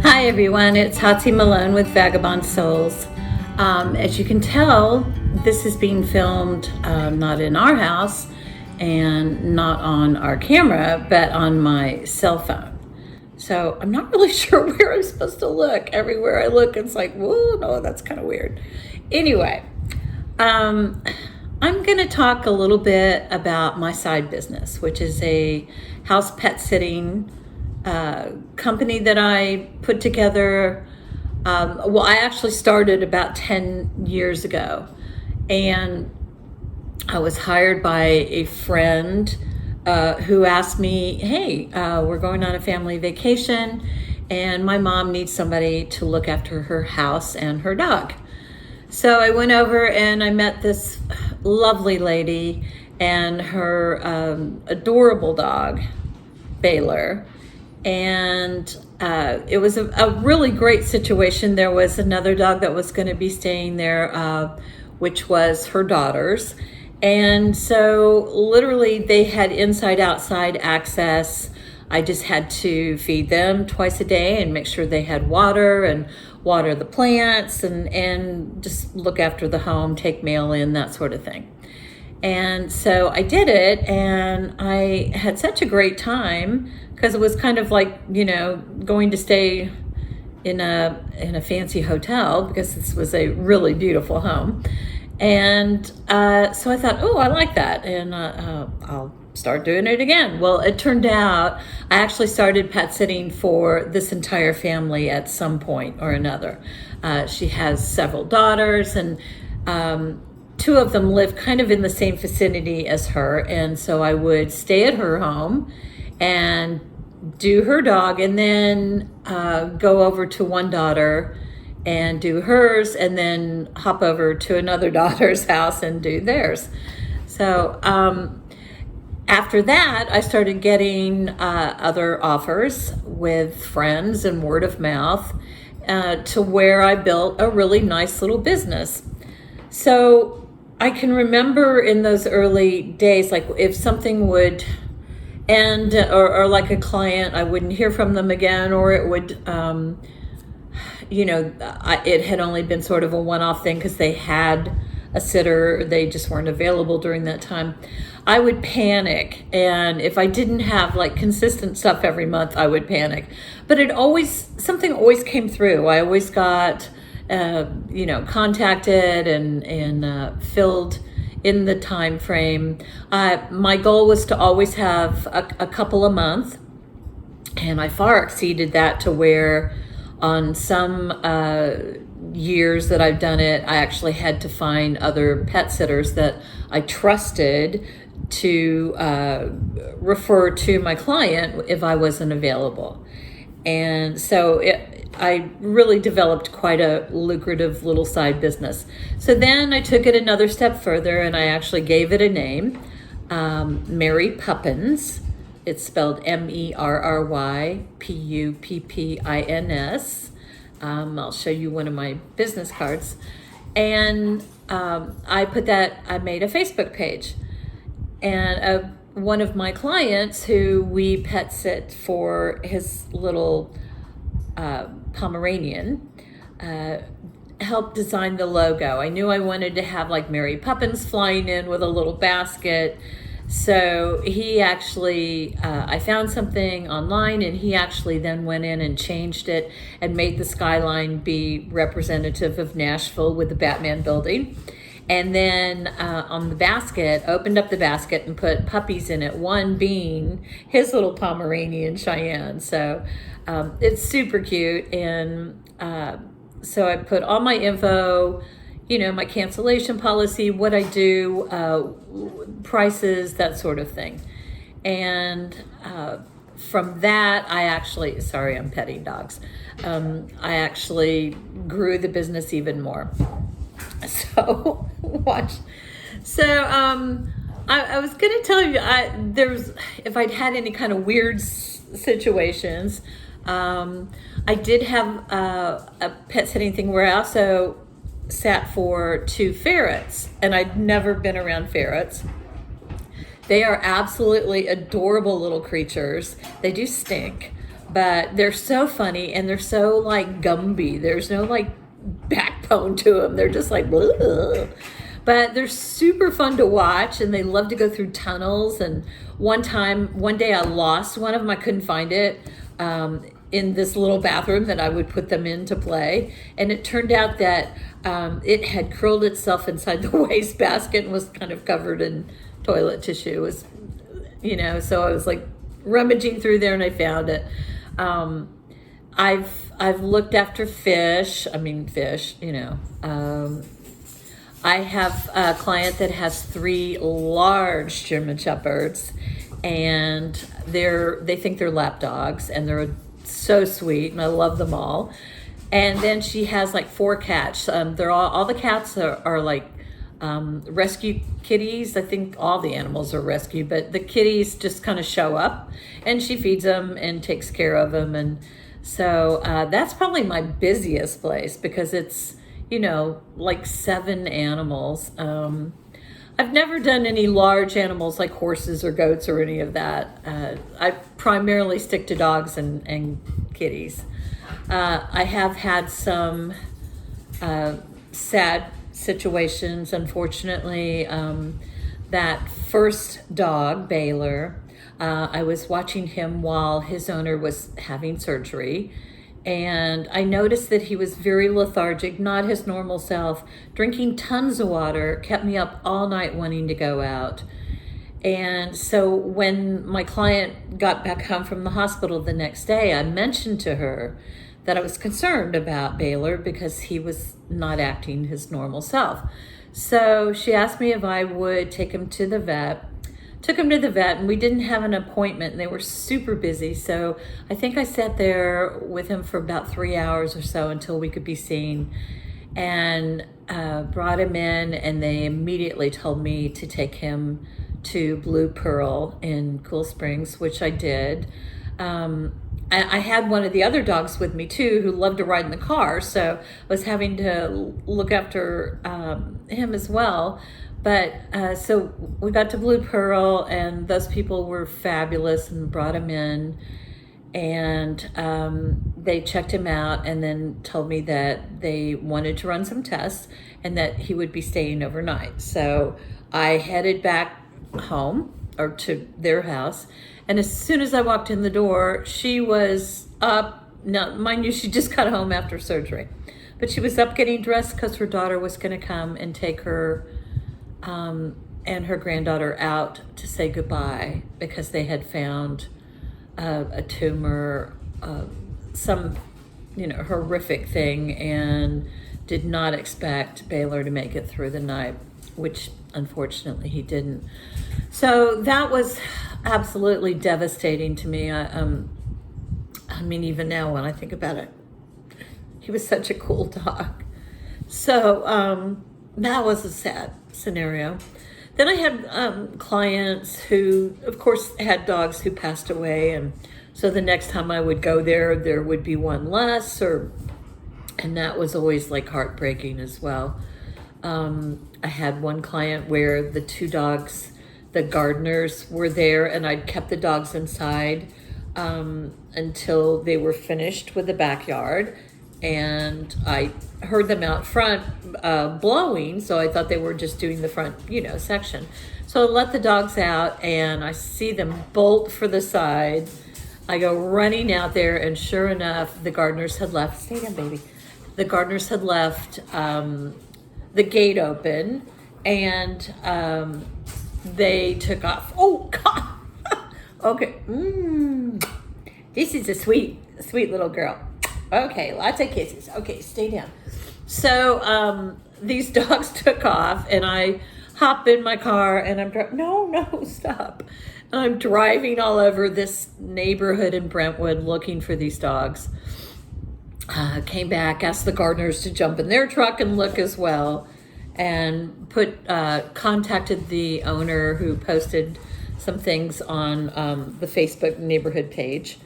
Hi everyone, it's Hotsy Malone with Vagabond Souls. As you can tell, this is being filmed not in our house and not on our camera, but on my cell phone. So I'm not really sure where I'm supposed to look. Everywhere I look, it's like, whoa, no, that's kind of weird. Anyway, I'm going to talk a little bit about my side business, which is a house pet sitting company that I put together. I actually started about 10 years ago, and I was hired by a friend who asked me, hey, we're going on a family vacation, and my mom needs somebody to look after her house and her dog. So I went over and I met this lovely lady and her adorable dog, Baylor. And it was a really great situation. There was another dog that was going to be staying there, which was her daughter's. And so literally they had inside-outside access. I just had to feed them twice a day and make sure they had water and water the plants and just look after the home, take mail in, that sort of thing. And so I did it, and I had such a great time because it was kind of like, going to stay in a fancy hotel because this was a really beautiful home. And so I thought, oh, I like that, and I'll start doing it again. Well, it turned out I actually started pet sitting for this entire family at some point or another. She has several daughters, and two of them live kind of in the same vicinity as her, and so I would stay at her home and do her dog, and then go over to one daughter and do hers, and then hop over to another daughter's house and do theirs. So after that, I started getting other offers with friends and word of mouth to where I built a really nice little business. So I can remember in those early days, like if something would end or like a client, I wouldn't hear from them again, or it would, it had only been sort of a one-off thing because they had a sitter, they just weren't available during that time. I would panic, and if I didn't have like consistent stuff every month, I would panic. But something always came through. I always got contacted and filled in the time frame. My goal was to always have a couple a month, and I far exceeded that to where on some years that I've done it, I actually had to find other pet sitters that I trusted to refer to my client if I wasn't available. And so I really developed quite a lucrative little side business. So then I took it another step further, and I actually gave it a name, Mary Puppins. It's spelled MERRYPUPPINS. I'll show you one of my business cards. And I made a Facebook page. And one of my clients who we pet sit for his little Pomeranian helped design the logo. I knew I wanted to have like Mary Puppins flying in with a little basket. So he actually, I found something online, and he actually then went in and changed it and made the skyline be representative of Nashville with the Batman building. And then on the basket, opened up the basket and put puppies in it, one being his little Pomeranian, Cheyenne. So it's super cute. And so I put all my info, my cancellation policy, what I do, prices, that sort of thing. And from that, sorry, I'm petting dogs. I actually grew the business even more. So watch. So I was going to tell you, if I'd had any kind of weird situations, I did have a pet sitting thing where I also sat for two ferrets, and I'd never been around ferrets. They are absolutely adorable little creatures. They do stink, but they're so funny and they're so like Gumby. There's no like backbone to them. They're just like, ugh. But they're super fun to watch, and they love to go through tunnels. And one day I lost one of them. I couldn't find it in this little bathroom that I would put them in to play. And it turned out that it had curled itself inside the wastebasket and was kind of covered in toilet tissue. It was, so I was like rummaging through there and I found it. I've looked after fish. I have a client that has 3 large German Shepherds, and they think they're lap dogs, and they're so sweet, and I love them all. And then she has like 4 cats. They're all the cats are like rescue kitties. I think all the animals are rescue, but the kitties just kind of show up, and she feeds them and takes care of them. And so that's probably my busiest place because it's, like 7 animals. I've never done any large animals like horses or goats or any of that. I primarily stick to dogs and kitties. I have had some sad situations, unfortunately. That first dog, Baylor, I was watching him while his owner was having surgery. And I noticed that he was very lethargic, not his normal self, drinking tons of water, kept me up all night wanting to go out. And so when my client got back home from the hospital the next day, I mentioned to her that I was concerned about Baylor because he was not acting his normal self. So she asked me if I would take him to the vet. Took him to the vet, and we didn't have an appointment, and they were super busy. So I think I sat there with him for about 3 hours or so until we could be seen, and brought him in, and they immediately told me to take him to Blue Pearl in Cool Springs, which I did. I had one of the other dogs with me too, who loved to ride in the car, so I was having to look after him as well. But so we got to Blue Pearl, and those people were fabulous and brought him in, and they checked him out and then told me that they wanted to run some tests and that he would be staying overnight. So I headed back home, or to their house, and as soon as I walked in the door, she was up. Now, mind you, she just got home after surgery, but she was up getting dressed because her daughter was going to come and take her and her granddaughter out to say goodbye because they had found a tumor, some horrific thing, and did not expect Baylor to make it through the night, which unfortunately he didn't. So that was absolutely devastating to me. Even now when I think about it, he was such a cool dog. So that was a sad scenario. Then I had clients who, of course, had dogs who passed away, and so the next time I would go there would be one less, and that was always like heartbreaking as well. I had one client where the 2 dogs, the gardeners, were there, and I'd kept the dogs inside until they were finished with the backyard. And I heard them out front blowing, so I thought they were just doing the front, section. So I let the dogs out, and I see them bolt for the side. I go running out there, and sure enough, the gardeners had left. Stay down, baby. The gardeners had left the gate open, and they took off. Oh, God. Okay. This is a sweet little girl. Okay, lots of kisses. Okay, stay down. So these dogs took off, and I hop in my car, and I'm no, stop. And I'm driving all over this neighborhood in Brentwood looking for these dogs. Came back, asked the gardeners to jump in their truck and look as well, and contacted the owner, who posted some things on the Facebook neighborhood page.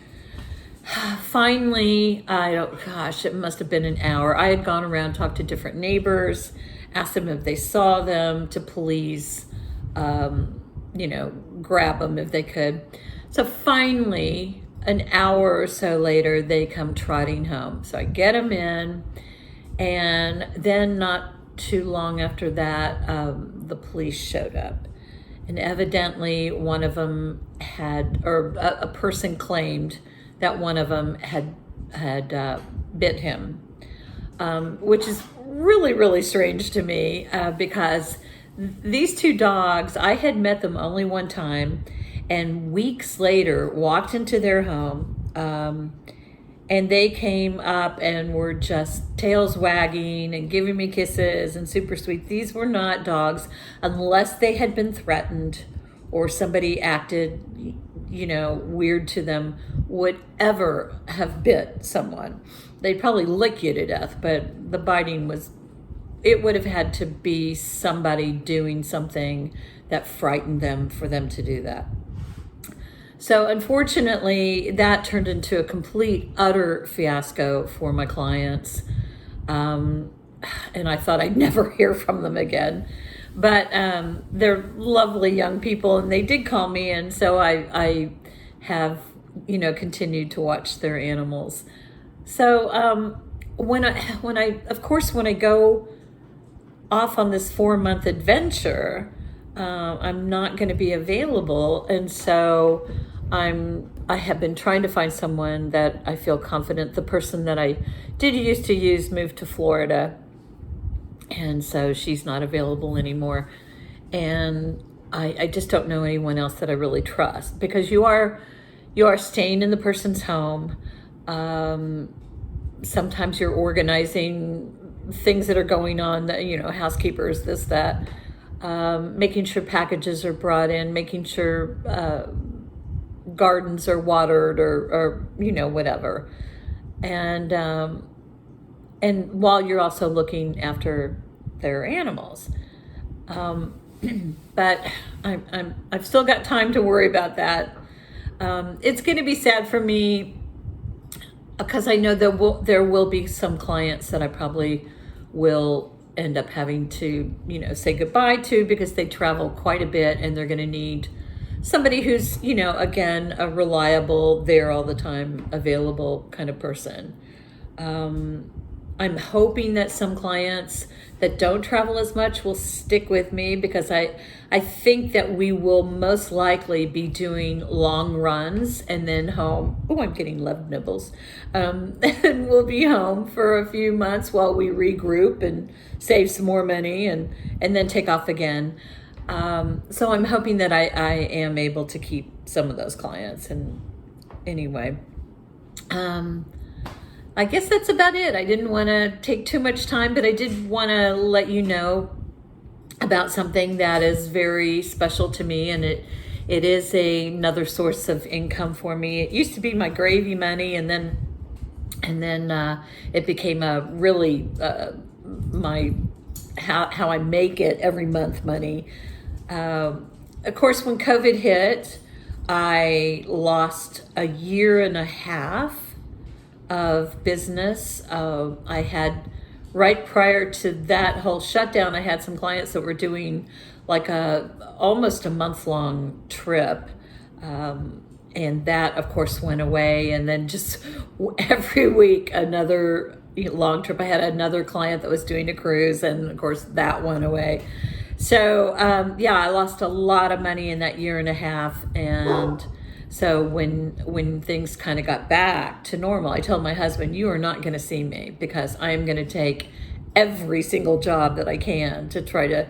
Finally, it must have been an hour. I had gone around, talked to different neighbors, asked them if they saw them, to please, grab them if they could. So finally, an hour or so later, they come trotting home. So I get them in, and then not too long after that, the police showed up. And evidently one of them had, or a person claimed that one of them had bit him, which is really, really strange to me, because these two dogs, I had met them only one time, and weeks later walked into their home, and they came up and were just tails wagging and giving me kisses and super sweet. These were not dogs, unless they had been threatened or somebody acted, weird to them, would ever have bit someone. They'd probably lick you to death, but the biting it would have had to be somebody doing something that frightened them for them to do that. So unfortunately, that turned into a complete, utter fiasco for my clients. And I thought I'd never hear from them again. But they're lovely young people, and they did call me, and so I have, continued to watch their animals. So when I go off on this 4-month adventure, I'm not going to be available, and so I have been trying to find someone that I feel confident. The person that I did used to use moved to Florida, and so she's not available anymore. And I just don't know anyone else that I really trust, because you are staying in the person's home. Sometimes you're organizing things that are going on, that, housekeepers, this, that, making sure packages are brought in, making sure gardens are watered, or whatever. And while you're also looking after their animals. But I've still got time to worry about that. It's going to be sad for me, because I know there will be some clients that I probably will end up having to, say goodbye to, because they travel quite a bit, and they're going to need somebody who's, again, a reliable, there all the time, available kind of person. I'm hoping that some clients that don't travel as much will stick with me, because I think that we will most likely be doing long runs and then home. Oh, I'm getting love nibbles. And we'll be home for a few months while we regroup and save some more money, and then take off again. So I'm hoping that I am able to keep some of those clients. And anyway, I guess that's about it. I didn't want to take too much time, but I did want to let you know about something that is very special to me, and it is another source of income for me. It used to be my gravy money, and then it became a really my how I make it every month money. Of course, when COVID hit, I lost a year and a half of business. I had, right prior to that whole shutdown, I had some clients that were doing like almost a month-long trip, and that of course went away. And then just every week another long trip. I had another client that was doing a cruise, and of course that went away. So I lost a lot of money in that year and a half. And so when things kind of got back to normal, I told my husband, you are not going to see me, because I am going to take every single job that I can to try to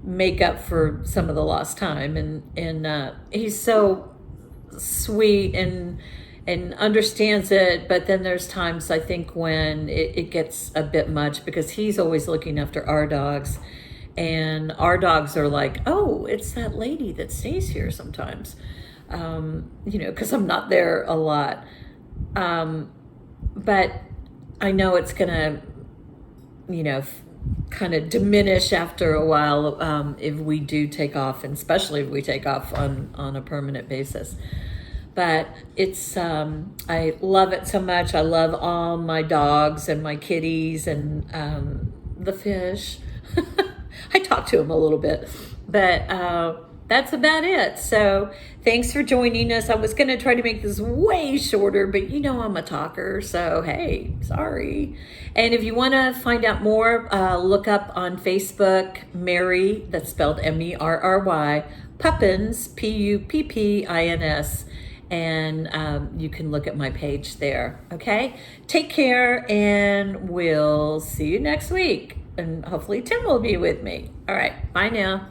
make up for some of the lost time. And he's so sweet and understands it. But then there's times, I think, when it gets a bit much, because he's always looking after our dogs. And our dogs are like, oh, it's that lady that stays here sometimes. Because I'm not there a lot. But I know it's going to, kind of diminish after a while, if we do take off, and especially if we take off on a permanent basis. But it's, I love it so much. I love all my dogs and my kitties and the fish. I talk to them a little bit, but that's about it. So thanks for joining us. I was going to try to make this way shorter, but you know I'm a talker, so hey, sorry. And if you want to find out more, look up on Facebook, Mary, that's spelled Merry, Puppins, Puppins, and you can look at my page there. Okay, take care, and we'll see you next week. And hopefully Tim will be with me. All right, bye now.